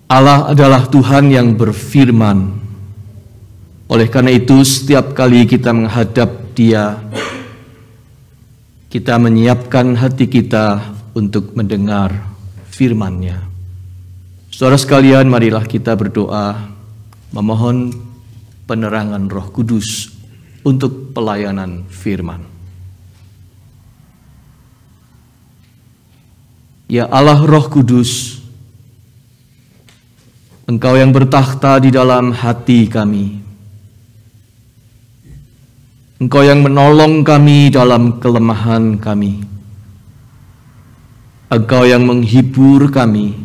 Allah adalah Tuhan yang berfirman. Oleh karena itu, setiap kali kita menghadap Dia, kita menyiapkan hati kita untuk mendengar firman-Nya. Saudara sekalian, marilah kita berdoa, memohon penerangan Roh Kudus untuk pelayanan firman. Ya Allah Roh Kudus, Engkau yang bertakhta di dalam hati kami. Engkau yang menolong kami dalam kelemahan kami. Engkau yang menghibur kami.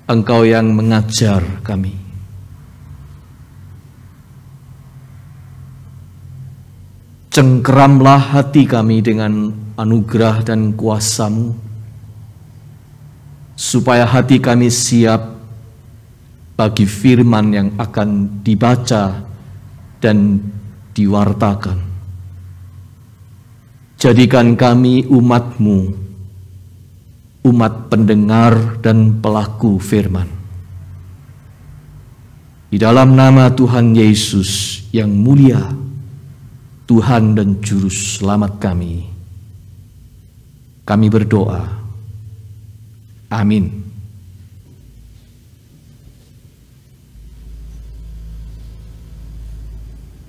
Engkau yang mengajar kami. Cengkeramlah hati kami dengan anugerah dan kuasa-Mu, supaya hati kami siap bagi firman yang akan dibaca dan diwartakan. Jadikan kami umat-Mu, umat pendengar dan pelaku firman. Di dalam nama Tuhan Yesus yang mulia, Tuhan dan Juru Selamat kami berdoa. Amin.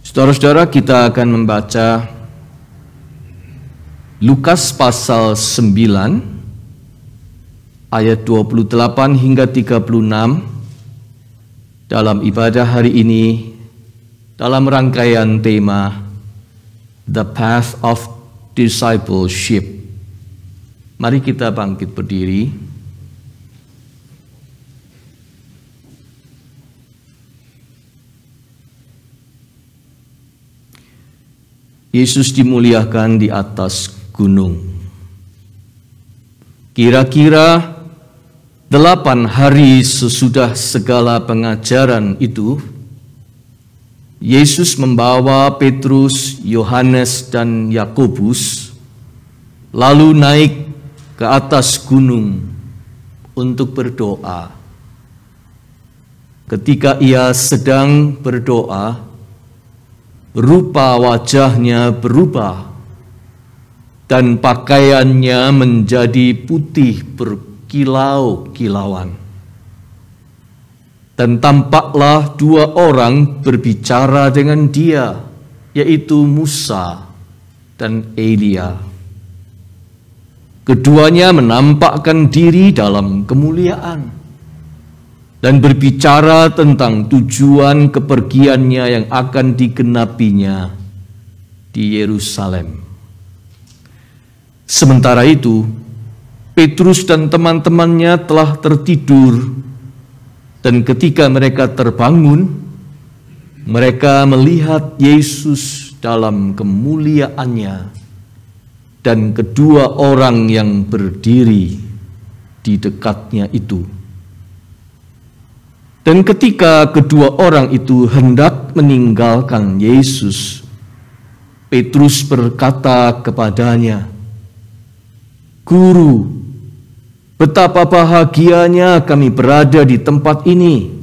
Saudara-saudara, kita akan membaca Lukas pasal 9 ayat 28 hingga 36 dalam ibadah hari ini dalam rangkaian tema The Path of Discipleship. Mari kita bangkit berdiri. Yesus dimuliakan di atas gunung. Kira-kira 8 hari sesudah segala pengajaran itu, Yesus membawa Petrus, Yohanes, dan Yakobus lalu naik ke atas gunung untuk berdoa. Ketika ia sedang berdoa, rupa wajahnya berubah dan pakaiannya menjadi putih berkilau-kilauan. Dan tampaklah 2 orang berbicara dengan dia, yaitu Musa dan Elia. Keduanya menampakkan diri dalam kemuliaan dan berbicara tentang tujuan kepergiannya yang akan digenapinya di Yerusalem. Sementara itu, Petrus dan teman-temannya telah tertidur, dan ketika mereka terbangun, mereka melihat Yesus dalam kemuliaannya dan kedua orang yang berdiri di dekatnya itu. Dan ketika kedua orang itu hendak meninggalkan Yesus, Petrus berkata kepadanya, "Guru, betapa bahagianya kami berada di tempat ini.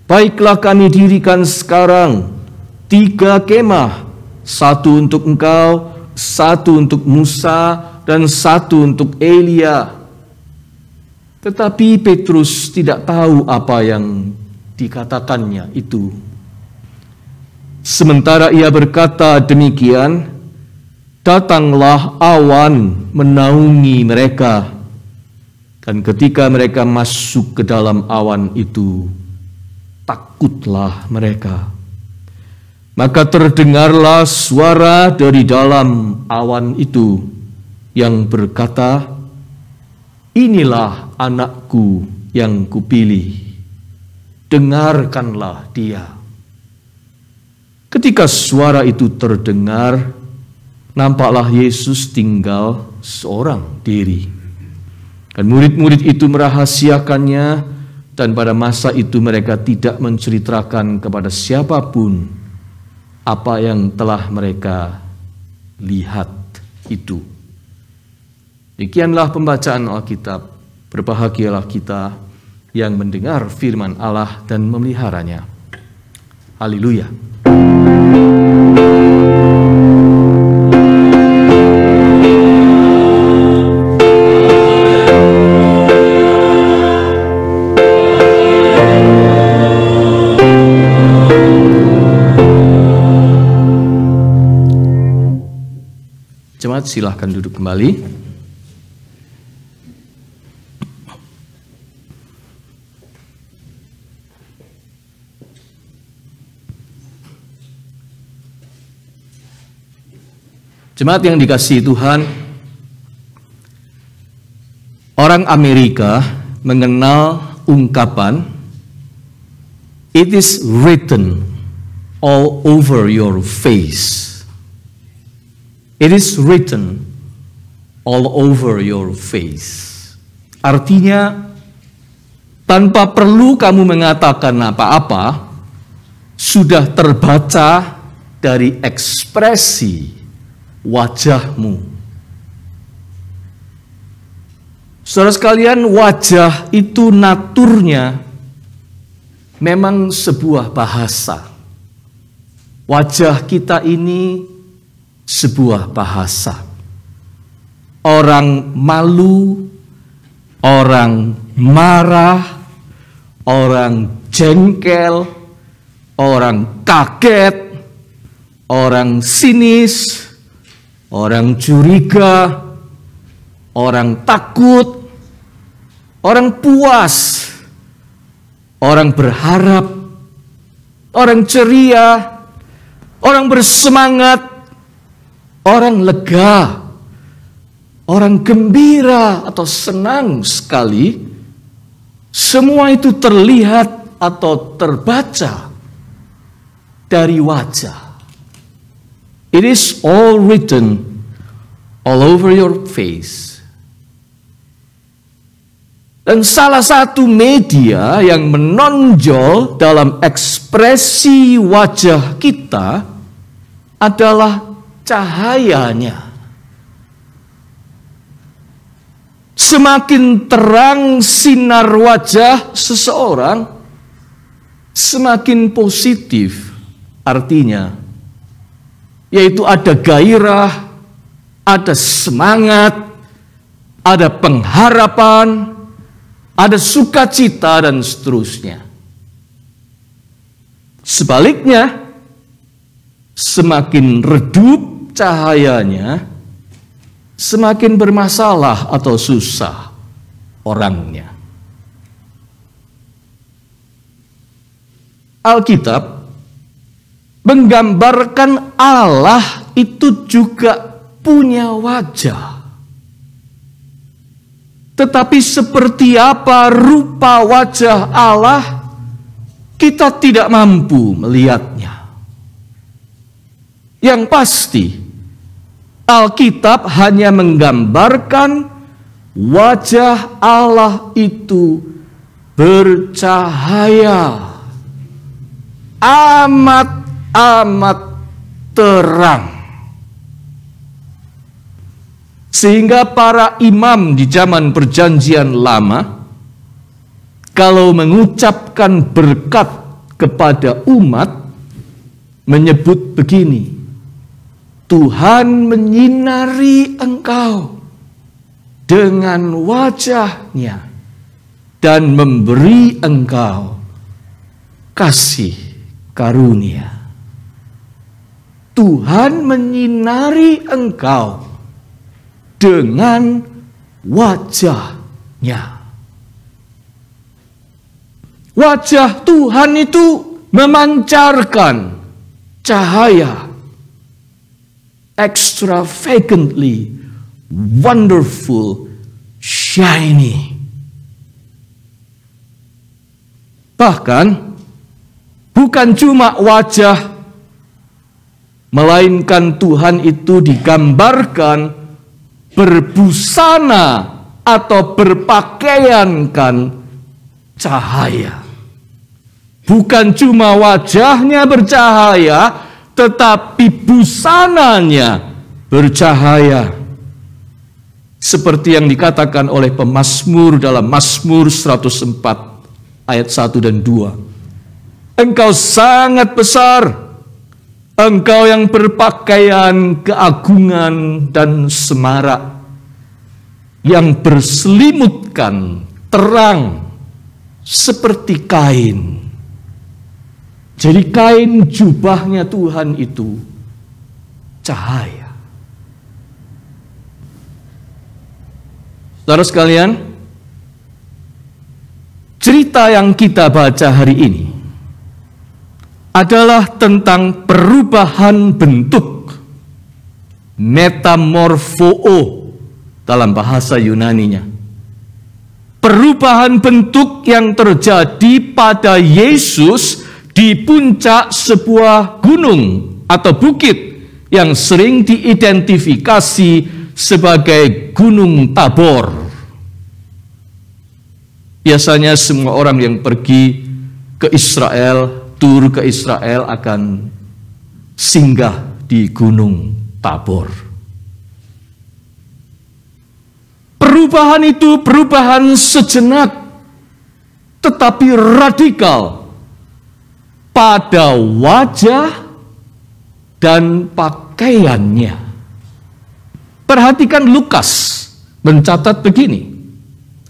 Baiklah kami dirikan sekarang 3 kemah, 1 untuk engkau, 1 untuk Musa, dan 1 untuk Elia." Tetapi Petrus tidak tahu apa yang dikatakannya itu. Sementara ia berkata demikian, datanglah awan menaungi mereka. Dan ketika mereka masuk ke dalam awan itu, takutlah mereka. Maka terdengarlah suara dari dalam awan itu yang berkata, "Inilah anakku yang kupilih, dengarkanlah dia." Ketika suara itu terdengar, nampaklah Yesus tinggal seorang diri. Dan murid-murid itu merahasiakannya, dan pada masa itu mereka tidak menceritakan kepada siapapun apa yang telah mereka lihat itu. Demikianlah pembacaan Alkitab. Berbahagialah kita yang mendengar firman Allah dan memeliharanya. Haleluya. Jemaat, silahkan duduk kembali. Jemaat yang dikasihi Tuhan, orang Amerika mengenal ungkapan "It is written all over your face." It is written all over your face. Artinya, tanpa perlu kamu mengatakan apa-apa, sudah terbaca dari ekspresi wajahmu. Saudara sekalian, wajah itu naturnya memang sebuah bahasa. Wajah kita ini sebuah bahasa. Orang malu, orang marah, orang jengkel, orang kaget, orang sinis, orang curiga, orang takut, orang puas, orang berharap, orang ceria, orang bersemangat, orang lega, orang gembira atau senang sekali. Semua itu terlihat atau terbaca dari wajah. It is all written all over your face. Dan salah satu media yang menonjol dalam ekspresi wajah kita adalah cahayanya. Semakin terang sinar wajah seseorang, semakin positif artinya, yaitu ada gairah, ada semangat, ada pengharapan, ada sukacita, dan seterusnya. Sebaliknya, semakin redup cahayanya, semakin bermasalah atau susah orangnya. Alkitab menggambarkan Allah itu juga punya wajah. Tetapi seperti apa rupa wajah Allah, kita tidak mampu melihatnya. Yang pasti, Alkitab hanya menggambarkan wajah Allah itu bercahaya, amat terang. Sehingga para imam di zaman Perjanjian Lama, kalau mengucapkan berkat kepada umat, menyebut begini: Tuhan menyinari engkau dengan wajahnya dan memberi engkau kasih karunia. Tuhan menyinari engkau dengan wajahnya. Wajah Tuhan itu memancarkan cahaya, extravagantly wonderful, shiny. Bahkan bukan cuma wajah melainkan Tuhan itu digambarkan berbusana atau berpakaiankan cahaya. Bukan cuma wajahnya bercahaya, tetapi busananya bercahaya. Seperti yang dikatakan oleh pemazmur dalam Mazmur 104 ayat 1 dan 2. Engkau sangat besar, engkau yang berpakaian keagungan dan semarak, yang berselimutkan terang seperti kain. Jadi kain jubahnya Tuhan itu cahaya. Saudara sekalian, cerita yang kita baca hari ini adalah tentang perubahan bentuk, metamorfoo dalam bahasa Yunaninya. Perubahan bentuk yang terjadi pada Yesus di puncak sebuah gunung atau bukit yang sering diidentifikasi sebagai Gunung Tabor. Biasanya semua orang yang pergi ke Israel, tur ke Israel akan singgah di Gunung Tabor. Perubahan itu perubahan sejenak, tetapi radikal pada wajah dan pakaiannya. Perhatikan Lukas mencatat begini,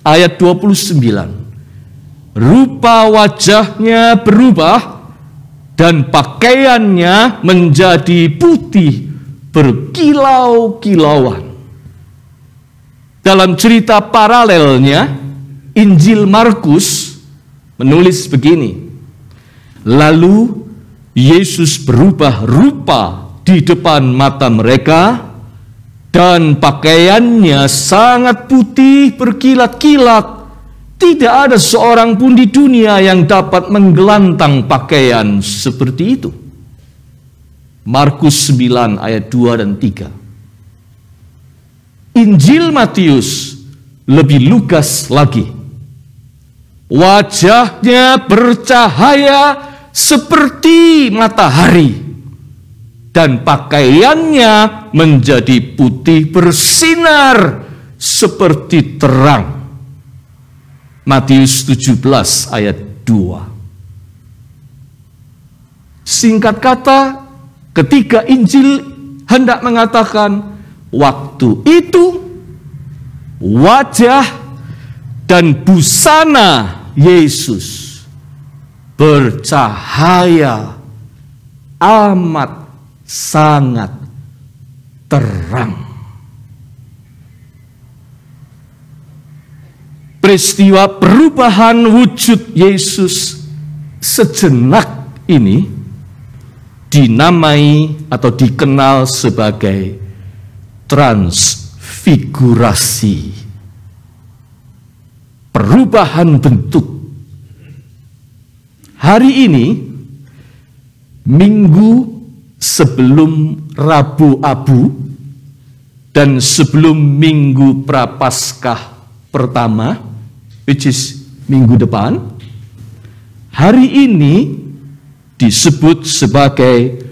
ayat 29. Rupa wajahnya berubah dan pakaiannya menjadi putih berkilau-kilauan. Dalam cerita paralelnya, Injil Markus menulis begini. Lalu Yesus berubah rupa di depan mata mereka, dan pakaiannya sangat putih berkilat-kilat. Tidak ada seorang pun di dunia yang dapat menggelantang pakaian seperti itu. Markus 9 ayat 2 dan 3. Injil Matius lebih lugas lagi. Wajahnya bercahaya seperti matahari, dan pakaiannya menjadi putih bersinar seperti terang. Matius 17 ayat 2. Singkat kata, ketika Injil hendak mengatakan waktu itu wajah dan busana Yesus bercahaya amat sangat terang. Peristiwa perubahan wujud Yesus sejenak ini dinamai atau dikenal sebagai transfigurasi. Perubahan bentuk. Hari ini, minggu sebelum Rabu Abu dan sebelum minggu Prapaskah pertama, which is minggu depan, hari ini disebut sebagai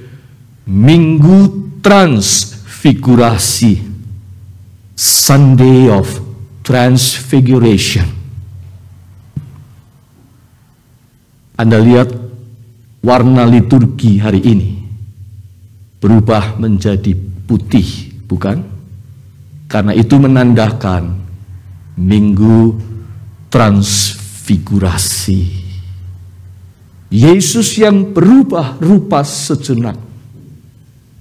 Minggu Transfigurasi, Sunday of Transfiguration. Anda lihat warna liturgi hari ini berubah menjadi putih, bukan? Karena itu menandakan Minggu Transfigurasi. Yesus yang berubah rupa sejenak,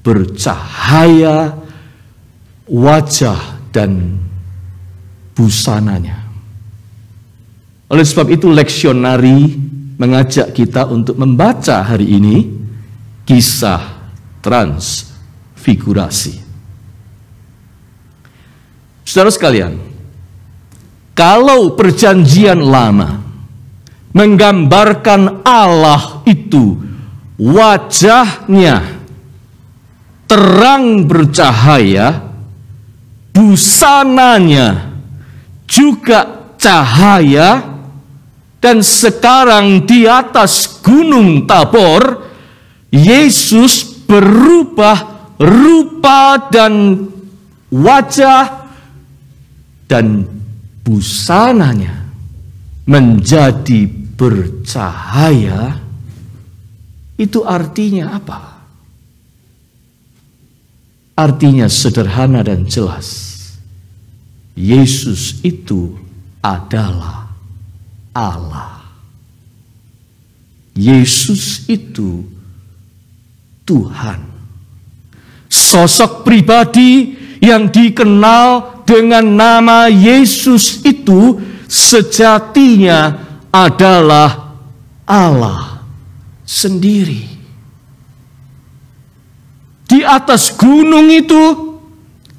bercahaya wajah dan busananya. Oleh sebab itu leksionari mengajak kita untuk membaca hari ini kisah transfigurasi. Saudara sekalian, kalau perjanjian lama menggambarkan Allah itu wajahnya terang bercahaya, busananya juga cahaya, dan sekarang di atas Gunung Tabor, Yesus berubah rupa dan wajah dan busananya menjadi bercahaya. Itu artinya apa? Artinya sederhana dan jelas. Yesus itu adalah Allah. Yesus itu Tuhan. Sosok pribadi yang dikenal dengan nama Yesus itu sejatinya adalah Allah sendiri. Di atas gunung itu,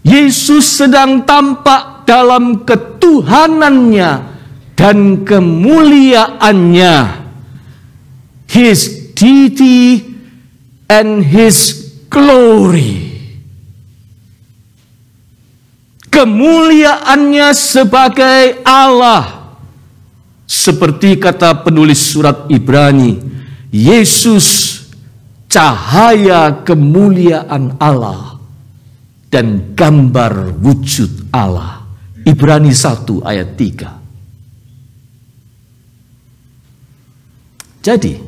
Yesus sedang tampak dalam ketuhanannya dan kemuliaannya. His deity and His glory. Kemuliaannya sebagai Allah. Seperti kata penulis surat Ibrani, Yesus cahaya kemuliaan Allah dan gambar wujud Allah. Ibrani 1 ayat 3. Jadi,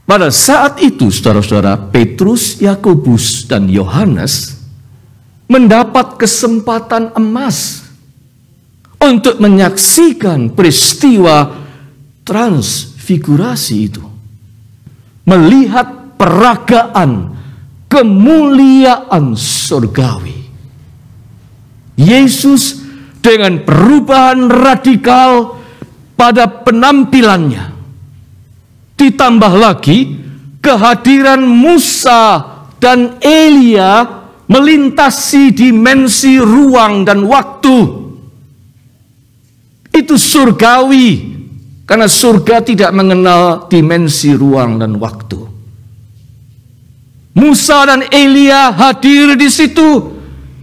pada saat itu saudara-saudara, Petrus, Yakobus, dan Yohanes mendapat kesempatan emas untuk menyaksikan peristiwa transfigurasi itu. Melihat peragaan kemuliaan surgawi. Yesus dengan perubahan radikal pada penampilannya. Ditambah lagi kehadiran Musa dan Elia melintasi dimensi ruang dan waktu. Itu surgawi. Karena surga tidak mengenal dimensi ruang dan waktu. Musa dan Elia hadir di situ.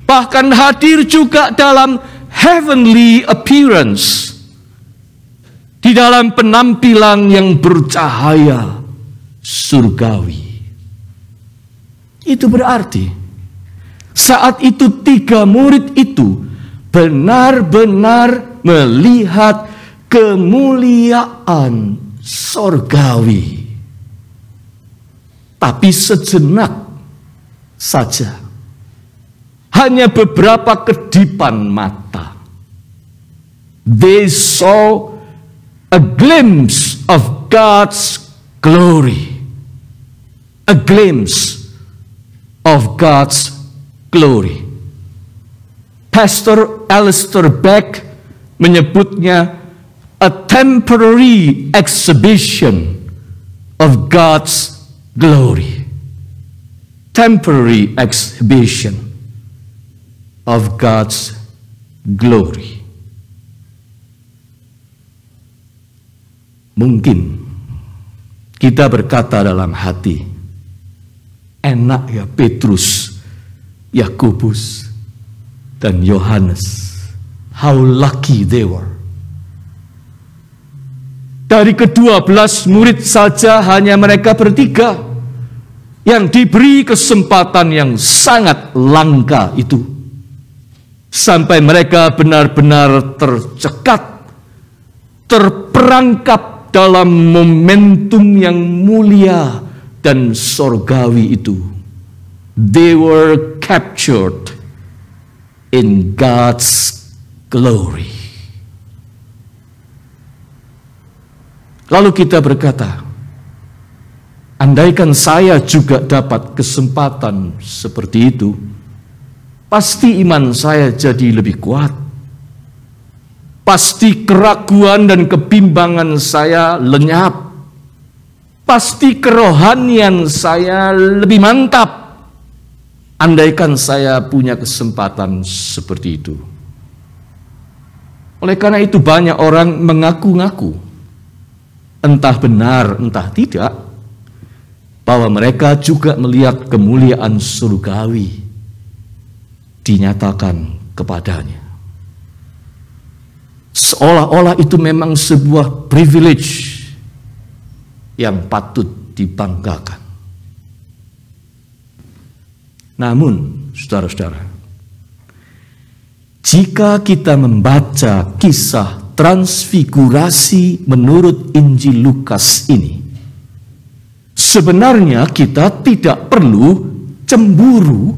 Bahkan hadir juga dalam heavenly appearance. Di dalam penampilan yang bercahaya surgawi. Itu berarti saat itu 3 murid itu benar-benar melihat kemuliaan surgawi. Tapi sejenak saja. Hanya beberapa kedipan mata. They saw a glimpse of God's glory. A glimpse of God's glory. Pastor Alistair Beck menyebutnya a temporary exhibition of God's glory. Temporary exhibition of God's glory. Mungkin kita berkata dalam hati, enak ya Petrus, Yakobus, dan Yohanes. How lucky they were. Dari ke-12 murid saja hanya mereka bertiga yang diberi kesempatan yang sangat langka itu. Sampai mereka benar-benar tercekat, terperangkap dalam momentum yang mulia dan sorgawi itu. They were captured in God's glory. Lalu kita berkata, andaikan saya juga dapat kesempatan seperti itu, pasti iman saya jadi lebih kuat. Pasti keraguan dan kebimbangan saya lenyap. Pasti kerohanian saya lebih mantap. Andaikan saya punya kesempatan seperti itu. Oleh karena itu banyak orang mengaku-ngaku, entah benar entah tidak, bahwa mereka juga melihat kemuliaan surgawi dinyatakan kepadanya. Seolah-olah itu memang sebuah privilege yang patut dibanggakan. Namun, saudara-saudara, jika kita membaca kisah transfigurasi menurut Injil Lukas ini, sebenarnya kita tidak perlu cemburu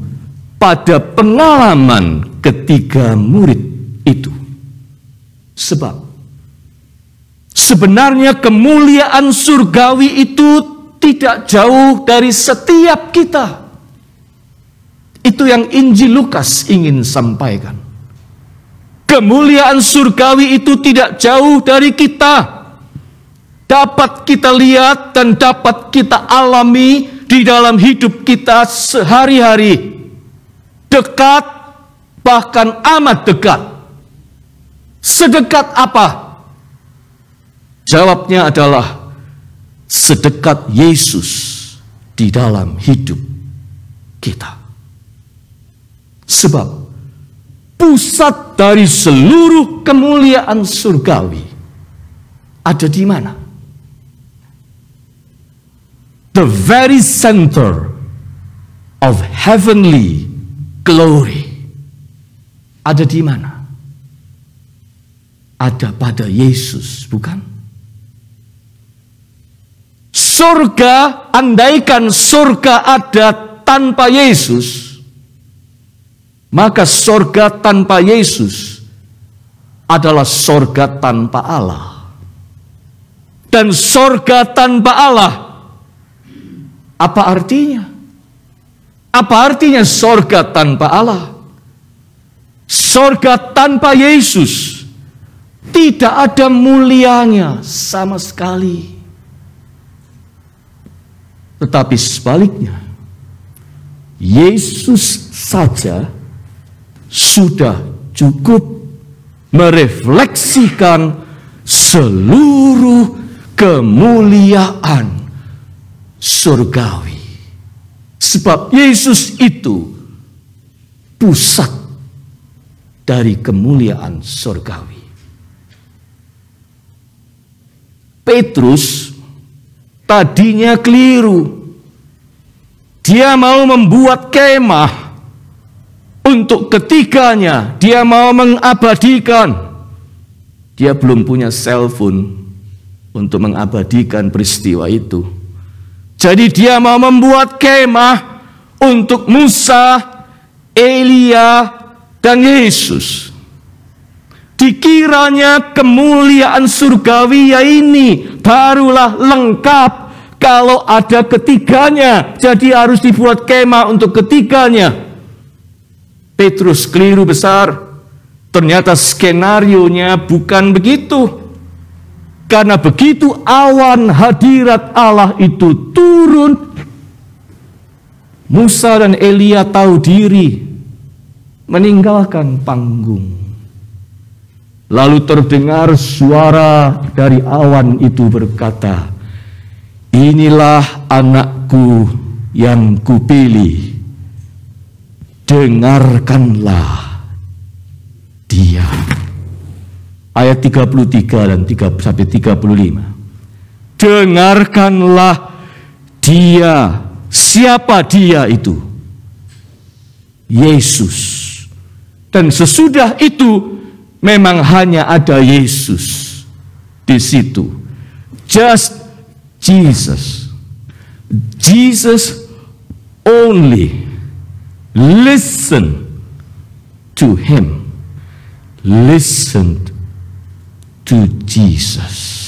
pada pengalaman ketiga murid itu. Sebab sebenarnya kemuliaan surgawi itu tidak jauh dari setiap kita. Itu yang Injil Lukas ingin sampaikan. Kemuliaan surgawi itu tidak jauh dari kita. Dapat kita lihat dan dapat kita alami di dalam hidup kita sehari-hari. Dekat, bahkan amat dekat. Sedekat apa? Jawabnya adalah sedekat Yesus di dalam hidup kita. Sebab pusat dari seluruh kemuliaan surgawi ada di mana? The very center of heavenly glory ada di mana? Ada pada Yesus, bukan? Surga, andaikan surga ada tanpa Yesus, maka surga tanpa Yesus adalah surga tanpa Allah. Dan surga tanpa Allah, apa artinya? Apa artinya surga tanpa Allah? Surga tanpa Yesus tidak ada mulianya sama sekali. Tetapi sebaliknya, Yesus saja sudah cukup merefleksikan seluruh kemuliaan surgawi. Sebab Yesus itu pusat dari kemuliaan surgawi. Petrus tadinya keliru. Dia mau membuat kemah untuk ketiganya. Dia mau mengabadikan. Dia belum punya cellphone untuk mengabadikan peristiwa itu. Jadi dia mau membuat kemah untuk Musa, Elia, dan Yesus. Dikiranya kemuliaan surgawi ya ini barulah lengkap kalau ada ketiganya. Jadi harus dibuat kemah untuk ketiganya. Petrus keliru besar. Ternyata skenarionya bukan begitu. Karena begitu awan hadirat Allah itu turun, Musa dan Elia tahu diri, meninggalkan panggung. Lalu terdengar suara dari awan itu berkata, "Inilah anakku yang kupilih, dengarkanlah dia." Ayat 33 dan 3-35. Dengarkanlah dia. Siapa dia itu? Yesus. Dan sesudah itu memang hanya ada Yesus di situ. Just Jesus. Jesus only. Listen to him. Listen to Jesus.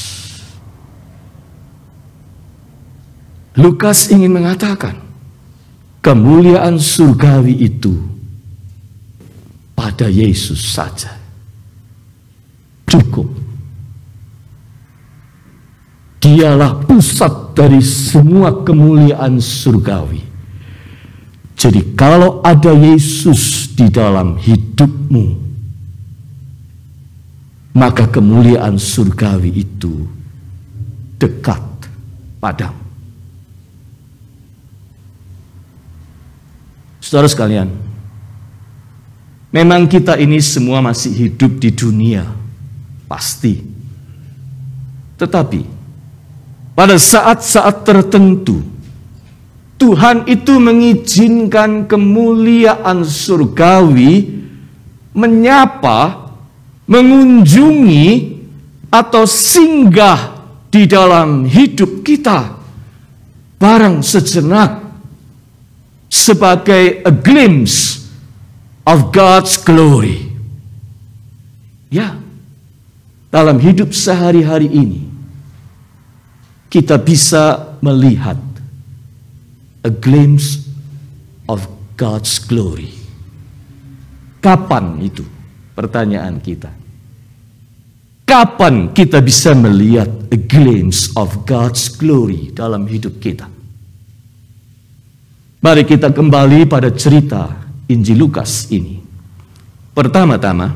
Lukas ingin mengatakan kemuliaan surgawi itu pada Yesus saja cukup. Dialah pusat dari semua kemuliaan surgawi. Jadi kalau ada Yesus di dalam hidupmu, maka kemuliaan surgawi itu dekat padamu. Saudara sekalian, memang kita ini semua masih hidup di dunia, pasti. Tetapi pada saat-saat tertentu Tuhan itu mengizinkan kemuliaan surgawi menyapa, mengunjungi, atau singgah di dalam hidup kita barang sejenak sebagai a glimpse of God's glory. Ya, dalam hidup sehari-hari ini kita bisa melihat a glimpse of God's glory. Kapan itu? Pertanyaan kita. Kapan kita bisa melihat a glimpse of God's glory dalam hidup kita? Mari kita kembali pada cerita Injil Lukas ini. Pertama-tama,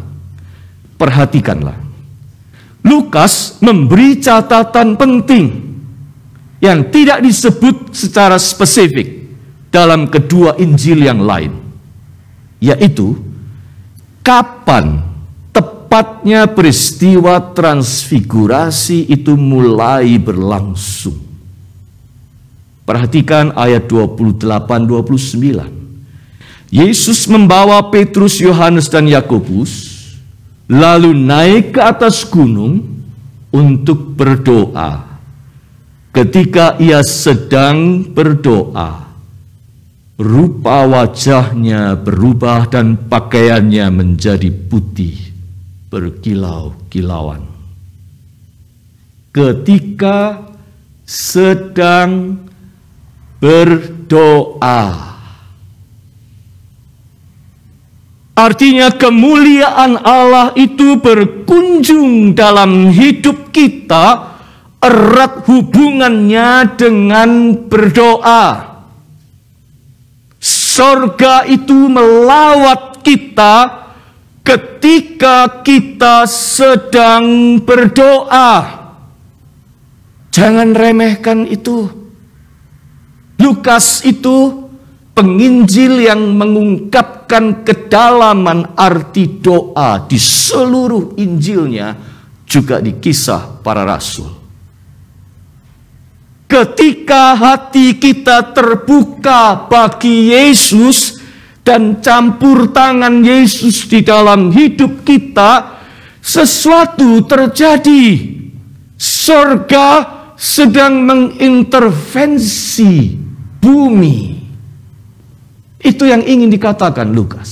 perhatikanlah. Lukas memberi catatan penting yang tidak disebut secara spesifik dalam kedua Injil yang lain, yaitu kapan tepatnya peristiwa transfigurasi itu mulai berlangsung. Perhatikan ayat 28-29. Yesus membawa Petrus, Yohanes, dan Yakobus lalu naik ke atas gunung untuk berdoa. Ketika ia sedang berdoa, rupa wajahnya berubah dan pakaiannya menjadi putih berkilau-kilauan. Ketika sedang berdoa, artinya kemuliaan Allah itu berkunjung dalam hidup kita, erat hubungannya dengan berdoa. Sorga itu melawat kita ketika kita sedang berdoa. Jangan remehkan itu. Lukas itu penginjil yang mengungkapkan kedalaman arti doa di seluruh Injilnya, juga di Kisah Para Rasul. Ketika hati kita terbuka bagi Yesus dan campur tangan Yesus di dalam hidup kita, sesuatu terjadi. Surga sedang mengintervensi bumi. Itu yang ingin dikatakan Lukas.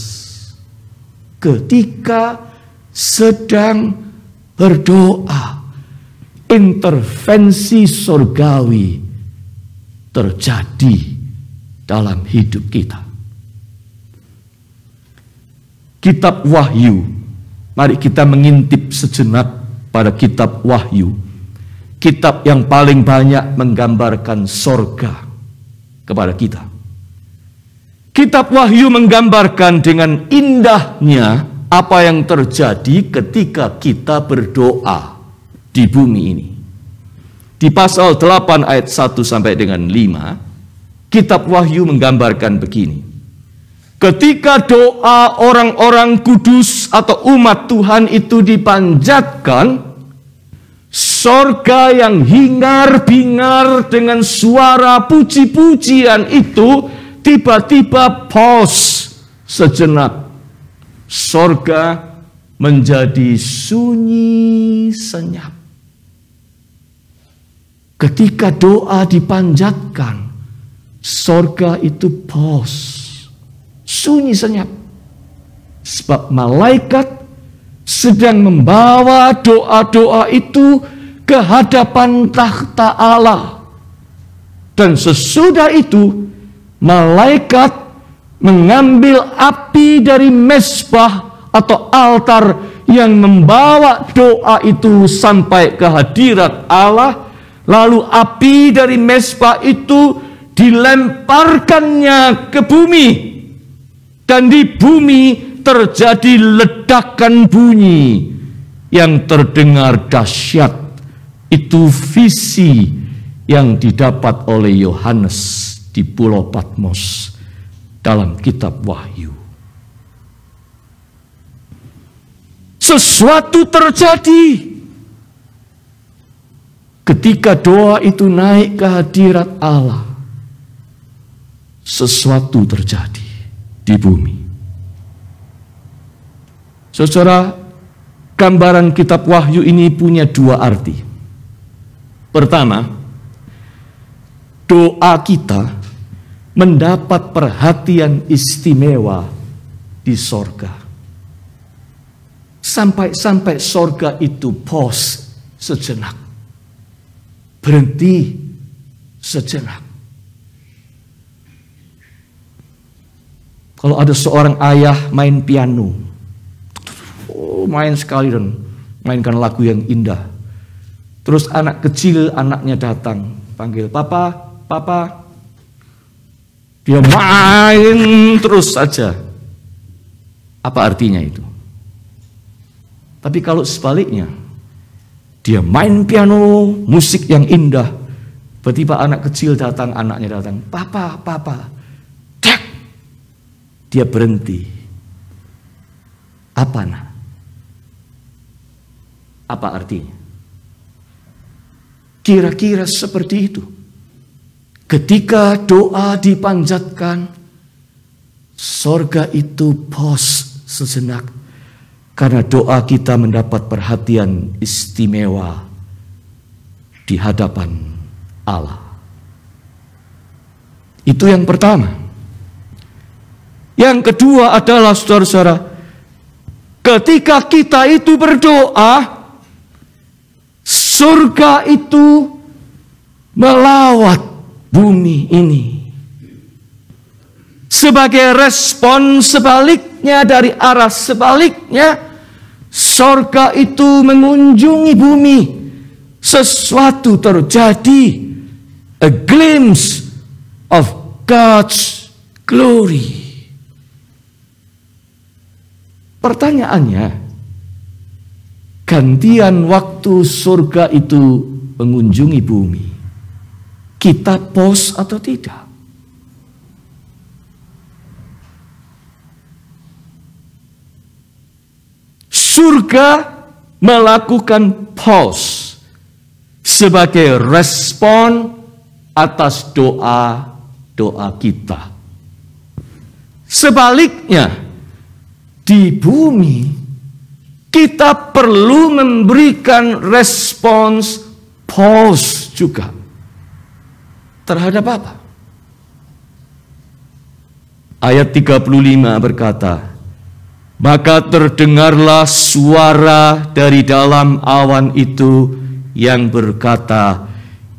Ketika sedang berdoa, intervensi surgawi terjadi dalam hidup kita. Kitab Wahyu, mari kita mengintip sejenak pada kitab Wahyu. Kitab yang paling banyak menggambarkan sorga kepada kita. Kitab Wahyu menggambarkan dengan indahnya apa yang terjadi ketika kita berdoa di bumi ini. Di pasal 8 ayat 1 sampai dengan 5, kitab Wahyu menggambarkan begini. Ketika doa orang-orang kudus atau umat Tuhan itu dipanjatkan, sorga yang hingar-bingar dengan suara puji-pujian itu tiba-tiba pause sejenak. Sorga menjadi sunyi senyap. Ketika doa dipanjatkan, sorga itu pause, sunyi senyap. Sebab malaikat sedang membawa doa-doa itu ke hadapan takhta Allah. Dan sesudah itu, malaikat mengambil api dari mezbah atau altar yang membawa doa itu sampai ke hadirat Allah. Lalu api dari mezbah itu dilemparkannya ke bumi. Dan di bumi terjadi ledakan bunyi yang terdengar dahsyat. Itu visi yang didapat oleh Yohanes di Pulau Patmos dalam kitab Wahyu. Sesuatu terjadi ketika doa itu naik ke hadirat Allah. Sesuatu terjadi di bumi. Saudara, gambaran kitab Wahyu ini punya dua arti. Pertama, doa kita mendapat perhatian istimewa di sorga. Sampai-sampai sorga itu pause sejenak. Berhenti sejenak. Kalau ada seorang ayah main piano, main sekali dan mainkan lagu yang indah. Terus anak kecil, anaknya datang, panggil, "Papa, Papa." Dia main terus saja. Apa artinya itu? Tapi kalau sebaliknya, dia main piano, musik yang indah. Tiba-tiba anak kecil datang, anaknya datang, "Papa, Papa." Dek! Dia berhenti. Apa nak? Apa artinya? Kira-kira seperti itu. Ketika doa dipanjatkan, sorga itu pause sejenak. Karena doa kita mendapat perhatian istimewa di hadapan Allah. Itu yang pertama. Yang kedua adalah, saudara-saudara, ketika kita itu berdoa, surga itu melawat bumi ini. Sebagai respon sebaliknya, dari arah sebaliknya, sorga itu mengunjungi bumi. Sesuatu terjadi. A glimpse of God's glory. Pertanyaannya, gantian waktu surga itu mengunjungi bumi, kita pause atau tidak? Surga melakukan pause sebagai respon atas doa-doa kita. Sebaliknya, di bumi kita perlu memberikan respons pause juga. Terhadap apa? Ayat 35 berkata, "Maka terdengarlah suara dari dalam awan itu yang berkata,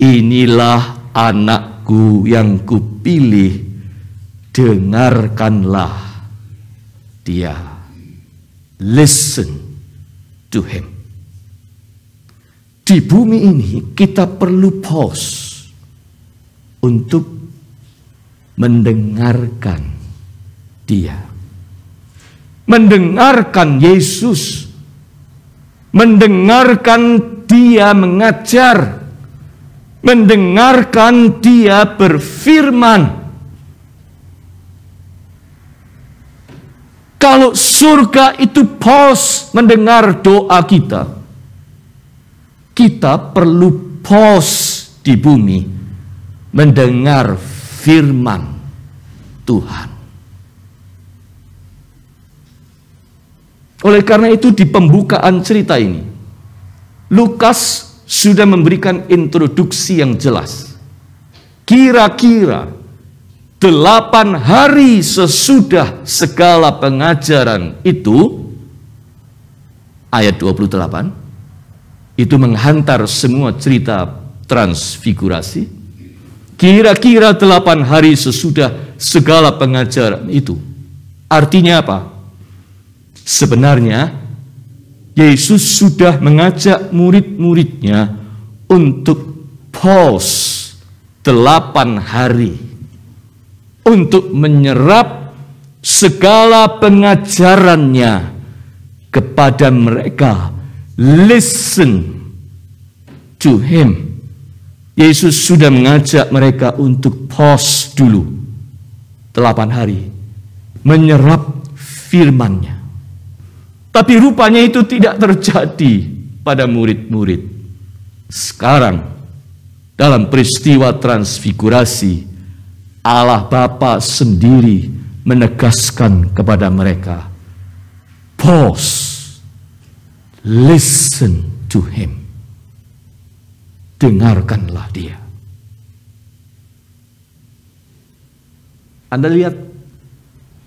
'Inilah anakku yang kupilih, dengarkanlah dia.'" Listen to him. Di bumi ini kita perlu pause untuk mendengarkan dia. Mendengarkan Yesus. Mendengarkan dia mengajar. Mendengarkan dia berfirman. Kalau surga itu pause mendengar doa kita, kita perlu pause di bumi mendengar firman Tuhan. Oleh karena itu, di pembukaan cerita ini, Lukas sudah memberikan introduksi yang jelas. Kira-kira 8 hari sesudah segala pengajaran itu, ayat 28, itu menghantar semua cerita transfigurasi. Kira-kira 8 hari sesudah segala pengajaran itu. Artinya apa? Sebenarnya Yesus sudah mengajak murid-muridnya untuk pause 8 hari untuk menyerap segala pengajarannya kepada mereka. Listen to him. Yesus sudah mengajak mereka untuk pause dulu 8 hari menyerap firman-Nya. Tapi rupanya itu tidak terjadi pada murid-murid. Sekarang, dalam peristiwa transfigurasi, Allah Bapa sendiri menegaskan kepada mereka, pause, listen to Him. Dengarkanlah Dia. Anda lihat,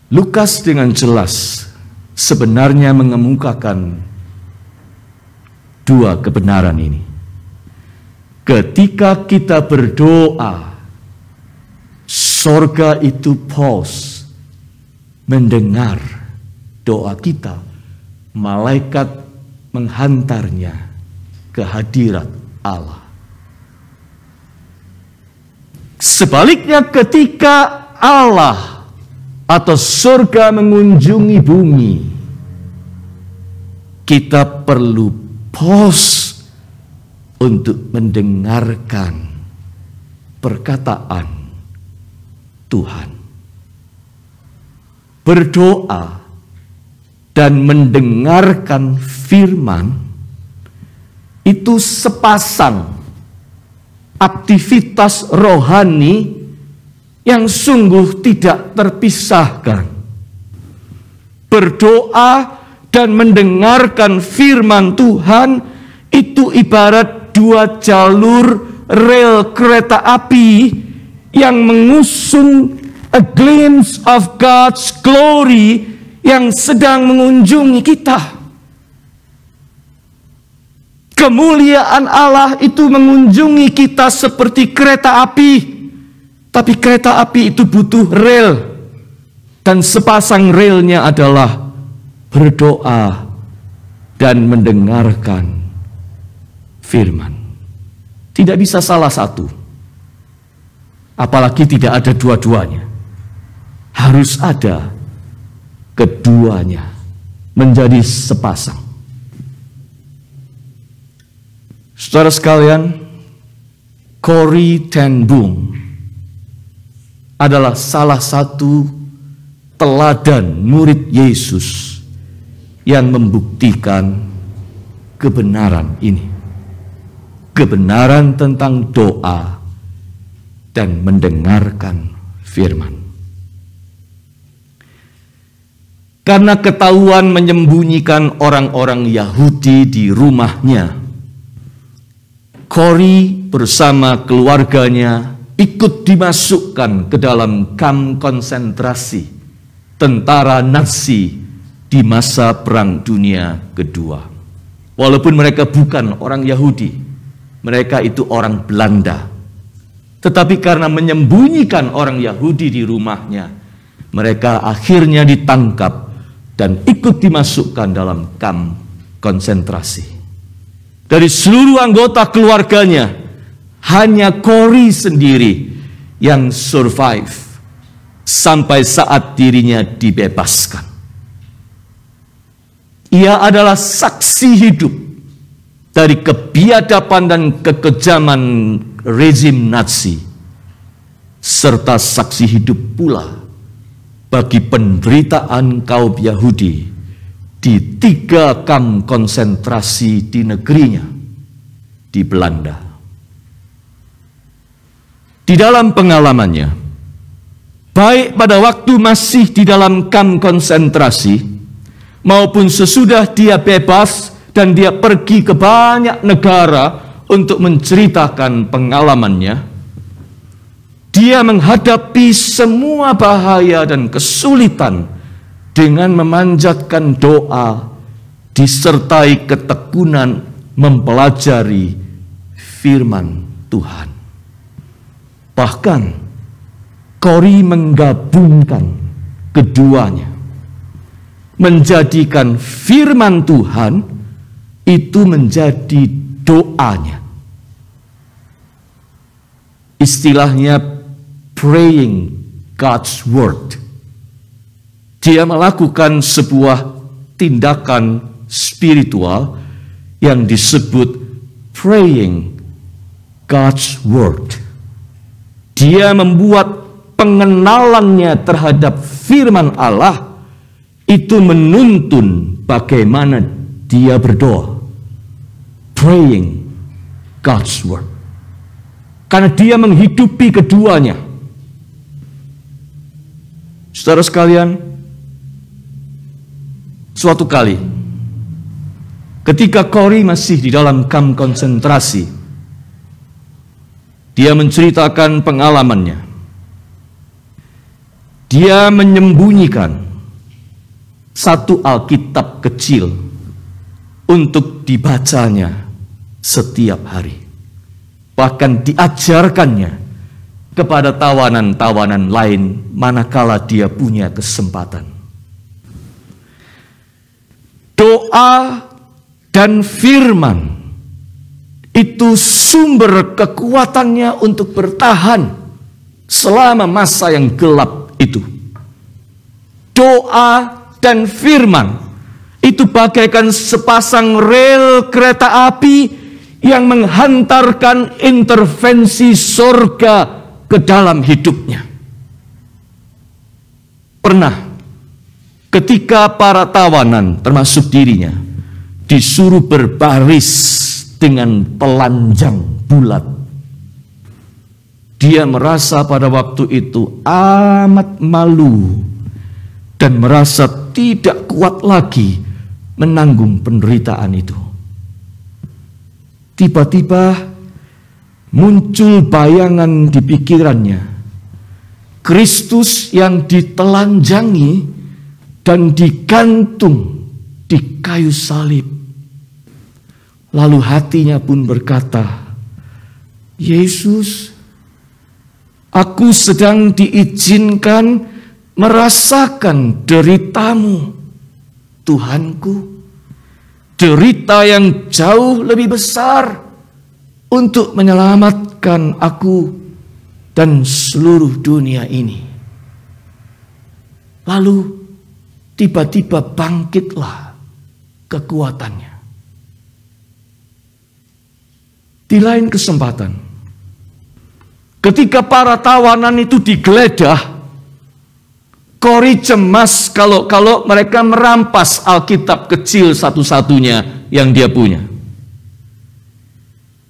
Lukas dengan jelas sebenarnya mengemukakan dua kebenaran ini. Ketika kita berdoa, sorga itu pause, mendengar doa kita. Malaikat menghantarnya ke hadirat Allah. Sebaliknya ketika Allah atau surga mengunjungi bumi, kita perlu pause untuk mendengarkan perkataan Tuhan. Berdoa dan mendengarkan firman itu sepasang aktivitas rohani yang sungguh tidak terpisahkan. Berdoa dan mendengarkan firman Tuhan itu ibarat dua jalur rel kereta api yang mengusung a glimpse of God's glory yang sedang mengunjungi kita. Kemuliaan Allah itu mengunjungi kita seperti kereta api. Tapi kereta api itu butuh rel. Dan sepasang relnya adalah berdoa dan mendengarkan firman. Tidak bisa salah satu. Apalagi tidak ada dua-duanya. Harus ada keduanya menjadi sepasang. Saudara sekalian, Corrie ten Boom adalah salah satu teladan murid Yesus yang membuktikan kebenaran ini. Kebenaran tentang doa dan mendengarkan firman. Karena ketahuan menyembunyikan orang-orang Yahudi di rumahnya, Corrie bersama keluarganya ikut dimasukkan ke dalam kamp konsentrasi tentara Nazi di masa Perang Dunia Kedua. Walaupun mereka bukan orang Yahudi, mereka itu orang Belanda. Tetapi karena menyembunyikan orang Yahudi di rumahnya, mereka akhirnya ditangkap dan ikut dimasukkan dalam kamp konsentrasi. Dari seluruh anggota keluarganya, hanya Corrie sendiri yang survive sampai saat dirinya dibebaskan. Ia adalah saksi hidup dari kebiadaban dan kekejaman rezim Nazi, serta saksi hidup pula bagi penderitaan kaum Yahudi di 3 kamp konsentrasi di negerinya, di Belanda. Di dalam pengalamannya, baik pada waktu masih di dalam kamp konsentrasi, maupun sesudah dia bebas dan dia pergi ke banyak negara untuk menceritakan pengalamannya, dia menghadapi semua bahaya dan kesulitan dengan memanjatkan doa, disertai ketekunan mempelajari firman Tuhan. Bahkan Corrie menggabungkan keduanya, menjadikan firman Tuhan itu menjadi doanya. Istilahnya praying God's word. Dia melakukan sebuah tindakan spiritual yang disebut praying God's word. Dia membuat pengenalannya terhadap firman Allah itu menuntun bagaimana dia berdoa. Praying God's word. Karena dia menghidupi keduanya. Saudara sekalian, suatu kali ketika Corrie masih di dalam kamp konsentrasi, dia menceritakan pengalamannya. Dia menyembunyikan satu Alkitab kecil untuk dibacanya setiap hari. Bahkan diajarkannya kepada tawanan-tawanan lain manakala dia punya kesempatan. Doa dan firman itu sumber kekuatannya untuk bertahan selama masa yang gelap itu. Doa dan firman itu bagaikan sepasang rel kereta api yang menghantarkan intervensi surga ke dalam hidupnya. Pernah ketika para tawanan termasuk dirinya disuruh berbaris dengan telanjang bulat, dia merasa pada waktu itu amat malu dan merasa tidak kuat lagi menanggung penderitaan itu. Tiba-tiba muncul bayangan di pikirannya, Kristus yang ditelanjangi dan digantung di kayu salib. Lalu hatinya pun berkata, Yesus, aku sedang diizinkan merasakan deritamu, Tuhanku. Derita yang jauh lebih besar untuk menyelamatkan aku dan seluruh dunia ini. Lalu tiba-tiba bangkitlah kekuatannya. Di lain kesempatan, ketika para tawanan itu digeledah, Corrie cemas kalau mereka merampas Alkitab kecil satu-satunya yang dia punya.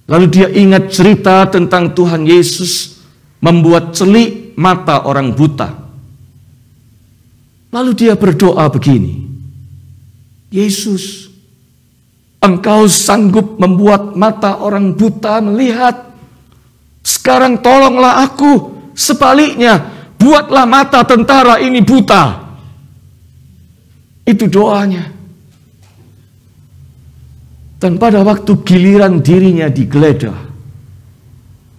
Lalu dia ingat cerita tentang Tuhan Yesus membuat celik mata orang buta. Lalu dia berdoa begini, Yesus, Engkau sanggup membuat mata orang buta melihat. Sekarang tolonglah aku, sebaliknya buatlah mata tentara ini buta. Itu doanya. Dan pada waktu giliran dirinya digeledah,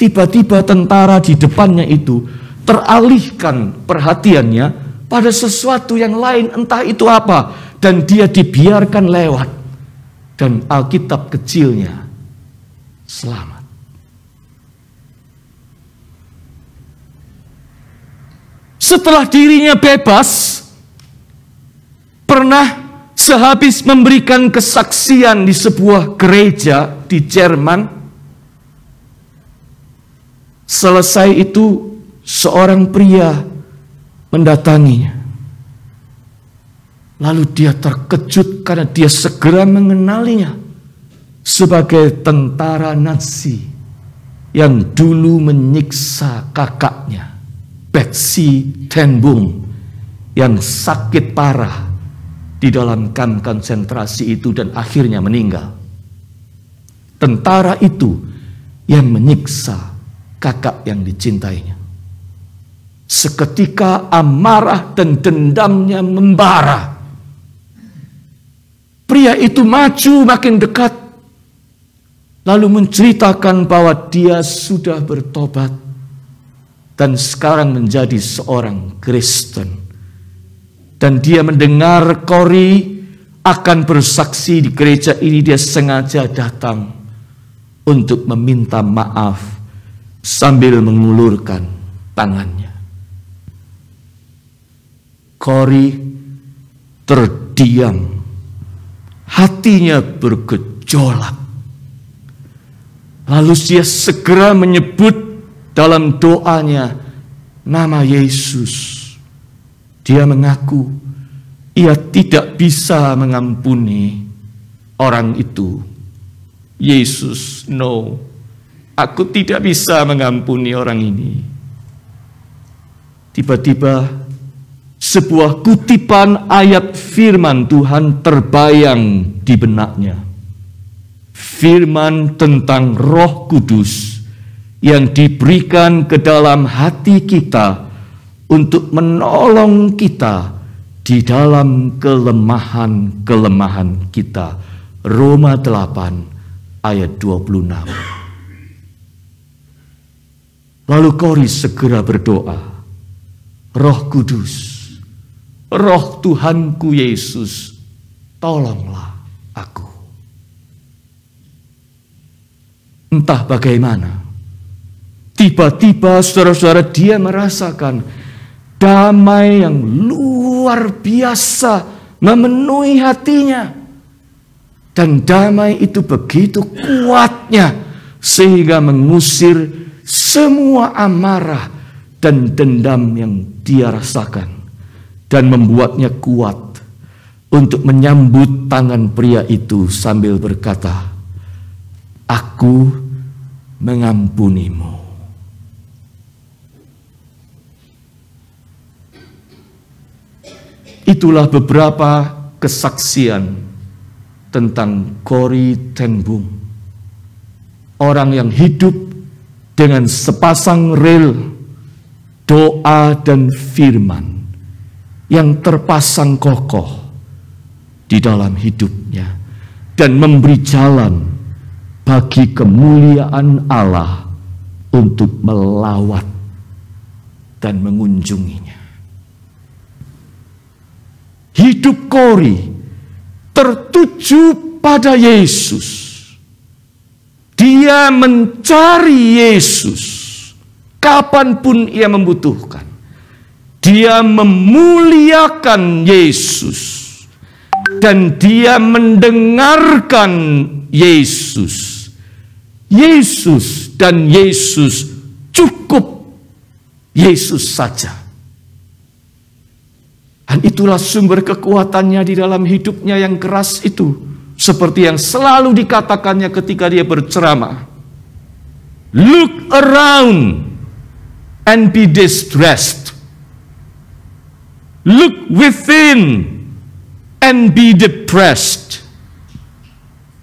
tiba-tiba tentara di depannya itu teralihkan perhatiannya pada sesuatu yang lain, entah itu apa, dan dia dibiarkan lewat, dan Alkitab kecilnya selamat. Setelah dirinya bebas, pernah sehabis memberikan kesaksian di sebuah gereja di Jerman, selesai itu seorang pria mendatanginya. Lalu dia terkejut karena dia segera mengenalinya sebagai tentara Nazi yang dulu menyiksa kakaknya, Betsy ten Boom, yang sakit parah di dalam kamp konsentrasi itu dan akhirnya meninggal. Tentara itu yang menyiksa kakak yang dicintainya. Seketika amarah dan dendamnya membara. Pria itu maju makin dekat, lalu menceritakan bahwa dia sudah bertobat dan sekarang menjadi seorang Kristen. Dan dia mendengar Corrie akan bersaksi di gereja ini, dia sengaja datang untuk meminta maaf sambil mengulurkan tangannya. Corrie terdiam, hatinya bergejolak. Lalu dia segera menyebut dalam doanya nama Yesus. Dia mengaku ia tidak bisa mengampuni orang itu. Yesus, no, aku tidak bisa mengampuni orang ini. Tiba-tiba sebuah kutipan ayat firman Tuhan terbayang di benaknya. Firman tentang Roh Kudus yang diberikan ke dalam hati kita untuk menolong kita di dalam kelemahan-kelemahan kita. Roma 8 ayat 26. Lalu Kori segera berdoa, Roh Kudus, Roh Tuhanku Yesus, tolonglah aku. Entah bagaimana, tiba-tiba saudara-saudara dia merasakan damai yang luar biasa memenuhi hatinya. Dan damai itu begitu kuatnya sehingga mengusir semua amarah dan dendam yang dia rasakan. Dan membuatnya kuat untuk menyambut tangan pria itu sambil berkata, aku mengampunimu. Itulah beberapa kesaksian tentang Corrie ten Boom. Orang yang hidup dengan sepasang rel doa dan firman yang terpasang kokoh di dalam hidupnya dan memberi jalan bagi kemuliaan Allah untuk melawat dan mengunjunginya. Hidup Corrie tertuju pada Yesus. Dia mencari Yesus kapanpun ia membutuhkan. Dia memuliakan Yesus. Dan dia mendengarkan Yesus. Yesus dan Yesus cukup. Yesus saja. Dan itulah sumber kekuatannya di dalam hidupnya yang keras itu. Seperti yang selalu dikatakannya ketika dia berceramah. Look around and be distressed. Look within and be depressed.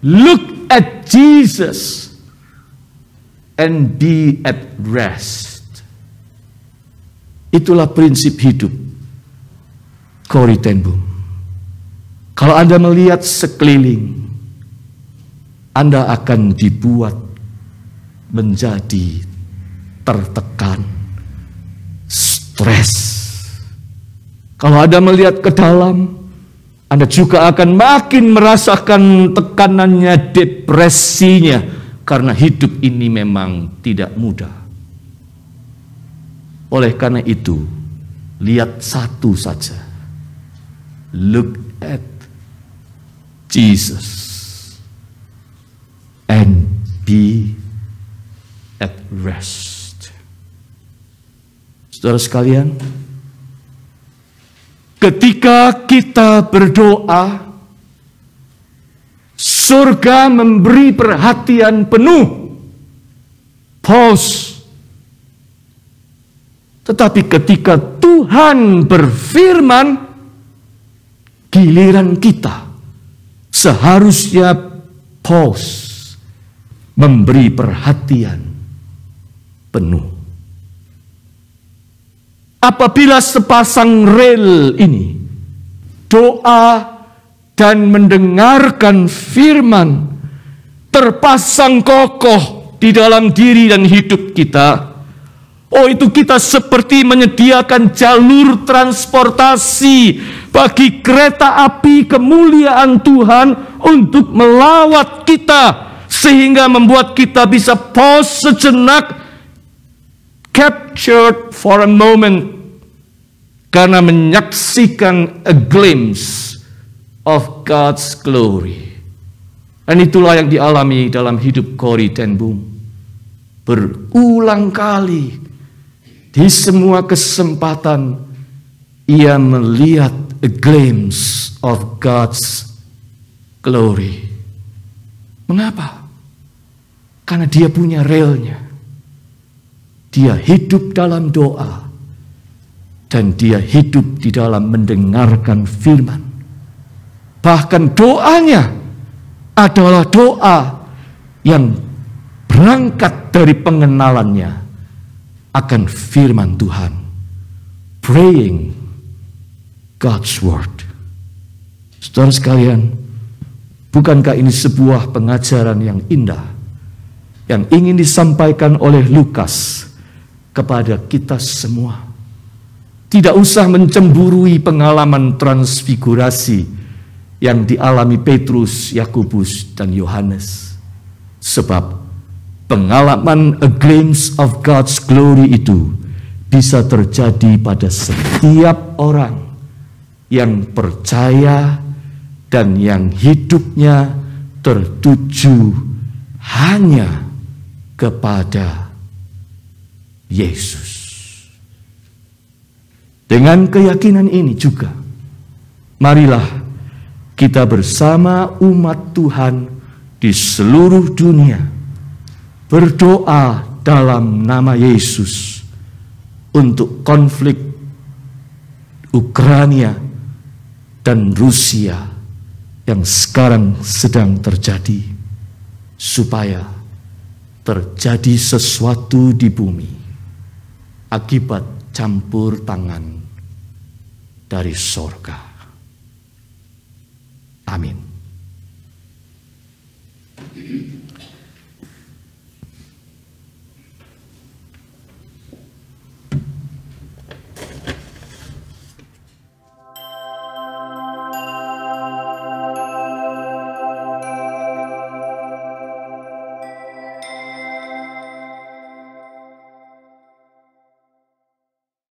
Look at Jesus and be at rest. Itulah prinsip hidup Corrie ten Boom. Kalau Anda melihat sekeliling, Anda akan dibuat menjadi tertekan, stres. Kalau Anda melihat ke dalam, Anda juga akan makin merasakan tekanannya, depresinya, karena hidup ini memang tidak mudah. Oleh karena itu, lihat satu saja. Look at Jesus and be at rest. Saudara sekalian, ketika kita berdoa, surga memberi perhatian penuh. Pause. Tetapi ketika Tuhan berfirman, giliran kita seharusnya pause, memberi perhatian penuh. Apabila sepasang rel ini doa dan mendengarkan firman terpasang kokoh di dalam diri dan hidup kita, oh itu kita seperti menyediakan jalur transportasi bagi kereta api kemuliaan Tuhan untuk melawat kita, sehingga membuat kita bisa pause sejenak, captured for a moment, karena menyaksikan a glimpse of God's glory. Dan itulah yang dialami dalam hidup Corrie ten Boom. Berulang kali Di semua kesempatan ia melihat a glimpse of God's glory. Mengapa? Karena dia punya relnya. Dia hidup dalam doa. Dan dia hidup di dalam mendengarkan firman. Bahkan doanya adalah doa yang berangkat dari pengenalannya akan firman Tuhan. Praying God's word. Saudara sekalian, bukankah ini sebuah pengajaran yang indah yang ingin disampaikan oleh Lukas kepada kita semua? Tidak usah mencemburui pengalaman transfigurasi yang dialami Petrus, Yakobus, dan Yohanes. Sebab pengalaman a glimpse of God's glory itu bisa terjadi pada setiap orang yang percaya dan yang hidupnya tertuju hanya kepada Yesus. Dengan keyakinan ini juga, marilah kita bersama umat Tuhan di seluruh dunia berdoa dalam nama Yesus untuk konflik Ukraina dan Rusia yang sekarang sedang terjadi, supaya terjadi sesuatu di bumi akibat campur tangan dari sorga. Amin.